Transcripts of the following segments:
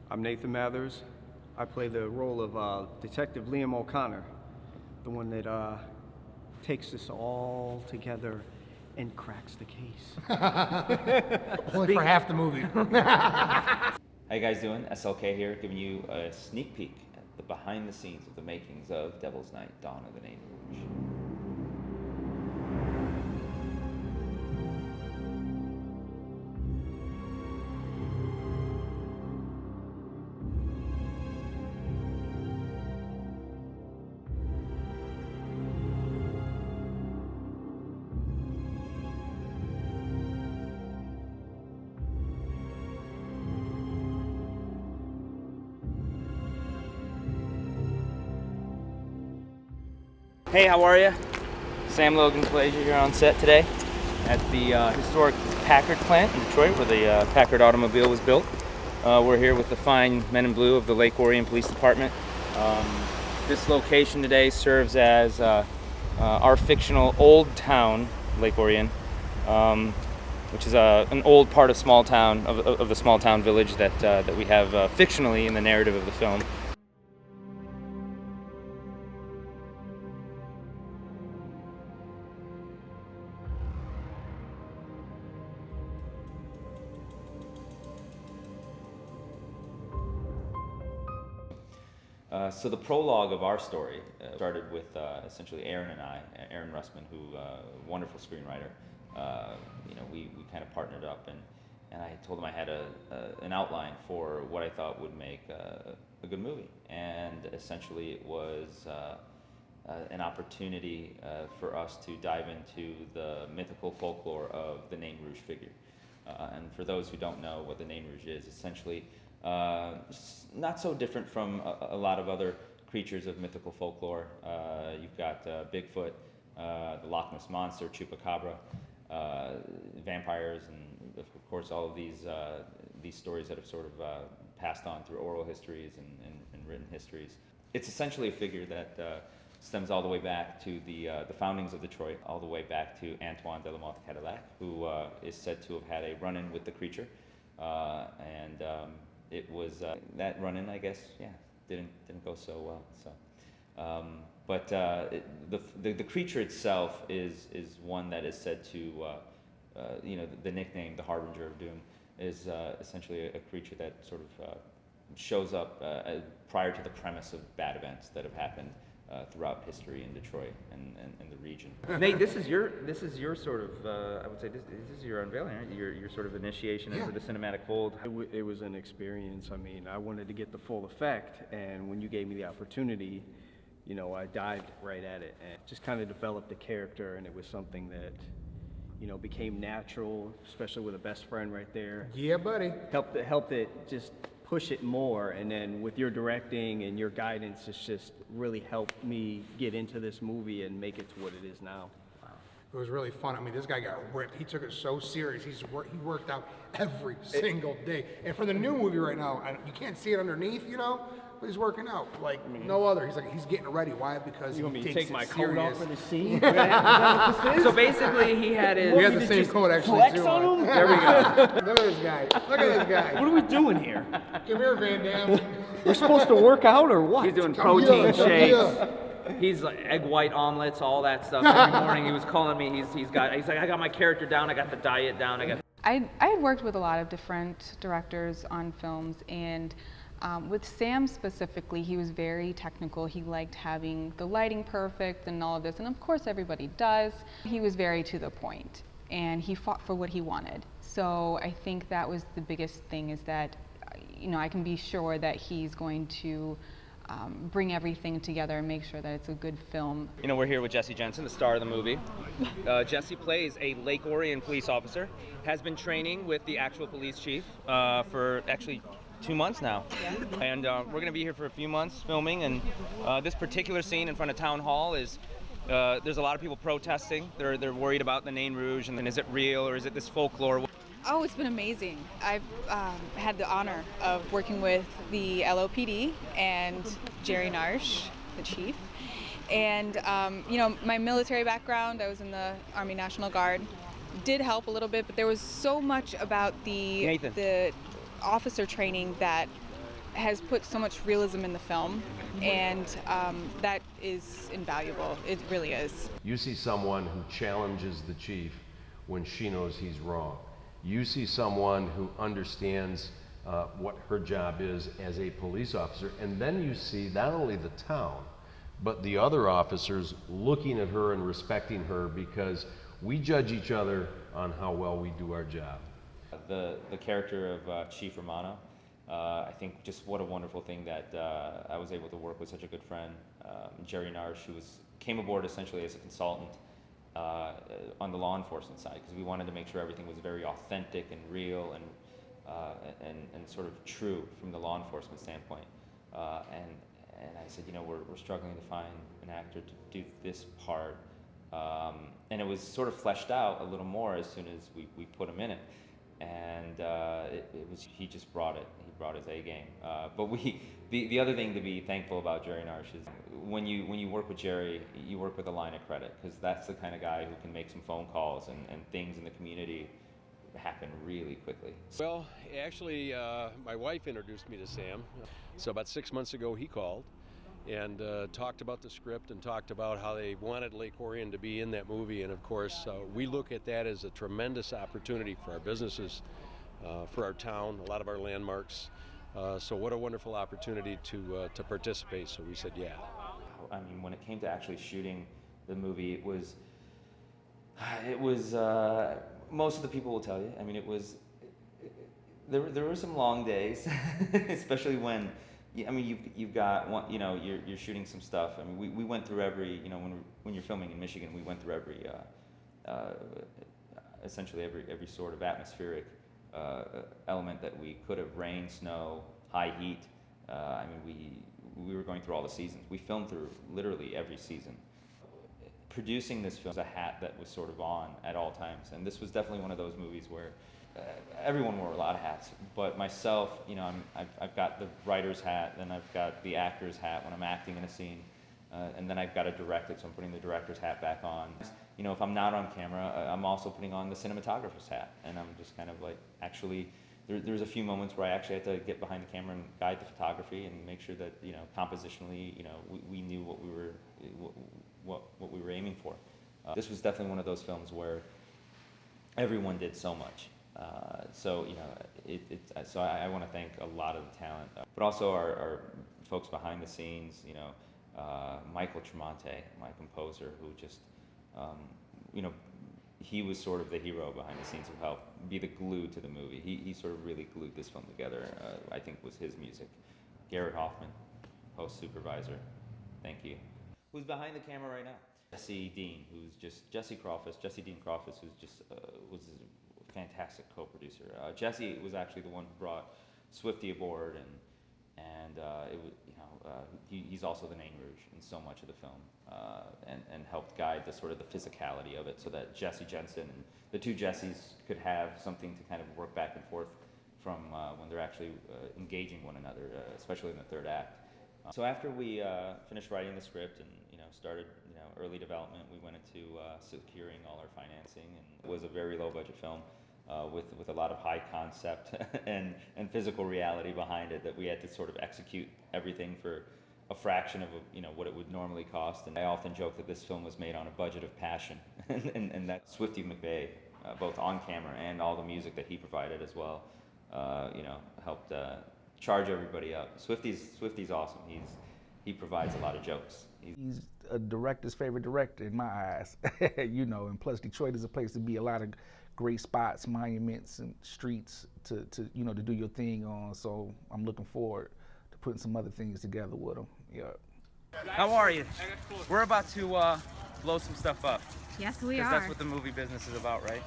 I'm Nathan Mathers. I play the role of Detective Liam O'Connor, the one that takes us all together and cracks the case. Only for half the movie. How you guys doing? SLK here, giving you a sneak peek at the behind the scenes of the makings of Devil's Night, Dawn of the Nain Rouge. Hey, how are you? Sam Logan Khaleghi here on set today at the historic Packard plant in Detroit where the Packard automobile was built. We're here with the fine men in blue of the Lake Orion Police Department. This location today serves as our fictional old town, Lake Orion, which is an old part of small town, of the small town village that we have fictionally in the narrative of the film. So the prologue of our story started with essentially Aaron and I, Aaron Russman, who wonderful screenwriter. We kind of partnered up, and I told him I had an outline for what I thought would make a good movie, and essentially it was an opportunity for us to dive into the mythical folklore of the Nain Rouge figure. And for those who don't know what the Nain Rouge is, essentially not so different from a lot of other creatures of mythical folklore. You've got Bigfoot, the Loch Ness Monster, Chupacabra, vampires, and of course all of these stories that have sort of passed on through oral histories and written histories. It's essentially a figure that stems all the way back to the foundings of Detroit, all the way back to Antoine de la Motte Cadillac, who is said to have had a run-in with the creature, and it was that run-in, I guess, didn't go so well. So, but the creature itself is one that is said to, the nickname, the Harbinger of Doom, is essentially a creature that sort of shows up prior to the premise of bad events that have happened throughout history in Detroit and the region. Nate, this is your sort of I would say this is your unveiling, right? Your sort of initiation into the cinematic fold. It was an experience. I mean, I wanted to get the full effect, and when you gave me the opportunity, I dived right at it and just kind of developed the character, and it was something that, became natural, especially with a best friend right there. Yeah, buddy. Helped it just push it more, and then with your directing and your guidance, it's just really helped me get into this movie and make it to what it is now. Wow. It was really fun. I mean, this guy got ripped. He took it so serious. He worked out every single day. And for the new movie right now, you can't see it underneath, but he's working out like no other. He's getting ready. Why? Because You want me to takes take my it coat off serious. for the scene? Is that what this is? So basically, he had his. We had the same coat actually flex too. on him? There we go. Look at this guy. Look at this guy. What are we doing here? Come here, Van Damme. We're supposed to work out or what? He's doing protein shakes. Yeah. He's like egg white omelets, all that stuff. Every morning he was calling me. He's like, I got my character down. I got the diet down. I had worked with a lot of different directors on films, and with Sam specifically, he was very technical. He liked having the lighting perfect and all of this, and of course everybody does. He was very to the point, and he fought for what he wanted. So I think that was the biggest thing, is that I can be sure that he's going to bring everything together and make sure that it's a good film. We're here with Jesi Jensen, the star of the movie. Jesi plays a Lake Orion police officer, has been training with the actual police chief for actually 2 months now. Yeah. And we're going to be here for a few months filming, and this particular scene in front of Town Hall is, there's a lot of people protesting. They're worried about the Nain Rouge, and is it real or is it this folklore? Oh, it's been amazing. I've had the honor of working with the LOPD and Jerry Narsh, the chief. And, my military background, I was in the Army National Guard, did help a little bit, but there was so much about the officer training that has put so much realism in the film, and that is invaluable. It really is. You see someone who challenges the chief when she knows he's wrong. You see someone who understands what her job is as a police officer, and then you see not only the town, but the other officers looking at her and respecting her, because we judge each other on how well we do our job. The character of Chief Romano, I think just what a wonderful thing that I was able to work with such a good friend, Jerry Narsh, who came aboard essentially as a consultant on the law enforcement side, because we wanted to make sure everything was very authentic and real and sort of true from the law enforcement standpoint. And I said, you know, we're struggling to find an actor to do this part. And it was sort of fleshed out a little more as soon as we put him in it. And he just brought it. He brought his A game. But the other thing to be thankful about Jerry Narsh is when you work with Jerry, you work with a line of credit, because that's the kind of guy who can make some phone calls and things in the community happen really quickly. Well, actually, my wife introduced me to Sam. So about 6 months ago, he called and talked about the script and talked about how they wanted Lake Orion to be in that movie. And of course, we look at that as a tremendous opportunity for our businesses, for our town, a lot of our landmarks. So what a wonderful opportunity to participate. So we said, yeah. I mean, when it came to actually shooting the movie, it was most of the people will tell you. I mean, there were some long days, especially when, I mean, you've got one, you know, you're shooting some stuff. I mean, we went through every, you know, when you're filming in Michigan, we went through every, essentially every sort of atmospheric element that we could have: rain, snow, high heat. I mean, we were going through all the seasons. We filmed through literally every season. Producing this film was a hat that was sort of on at all times, and this was definitely one of those movies where everyone wore a lot of hats, but myself, you know, I've got the writer's hat, then I've got the actor's hat when I'm acting in a scene, and then I've got to direct it, so I'm putting the director's hat back on. You know, if I'm not on camera, I'm also putting on the cinematographer's hat, and I'm just kind of like, actually, there's a few moments where I actually had to get behind the camera and guide the photography and make sure that, you know, compositionally, you know, we knew what we were aiming for. This was definitely one of those films where everyone did so much. So, you know, so I want to thank a lot of the talent, but also our folks behind the scenes, you know, Michael Tremonte, my composer, who just, you know, he was sort of the hero behind the scenes who helped be the glue to the movie. He sort of really glued this film together, I think was his music. Garrett Hoffman, post supervisor, thank you. Who's behind the camera right now? Jesse Dean, who's just, Jesse Dean Crawford, who's just, was a fantastic co-producer. Jesse was actually the one who brought Swifty aboard, and it was, you know, he's also the Nain Rouge in so much of the film, and helped guide the sort of the physicality of it, so that Jesi Jensen and the two Jessies could have something to kind of work back and forth from when they're actually engaging one another, especially in the third act. So after we finished writing the script and, you know, started, you know, early development, we went into securing all our financing, and it was a very low budget film with a lot of high concept and physical reality behind it, that we had to sort of execute everything for a fraction of, you know, what it would normally cost. And I often joke that this film was made on a budget of passion, and that Swifty McVay, both on camera and all the music that he provided as well, you know, helped charge everybody up. Swifty's awesome. He provides a lot of jokes. He's a director's favorite director in my eyes, you know, and plus Detroit is a place to be, a lot of great spots, monuments, and streets to you know, to do your thing on. So I'm looking forward to putting some other things together with him. Yeah. How are you? We're about to blow some stuff up. Yes, we 'Cause are. that's what the movie business is about, right?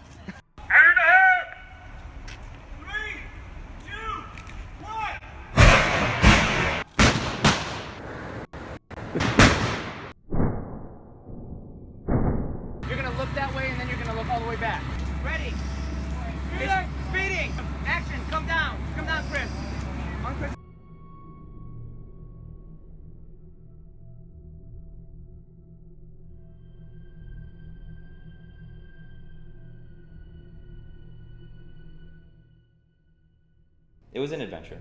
You're gonna look that way, and then you're gonna look all the way back. Ready? Speeding! Action! Come down! Come down, Chris! On Chris. It was an adventure.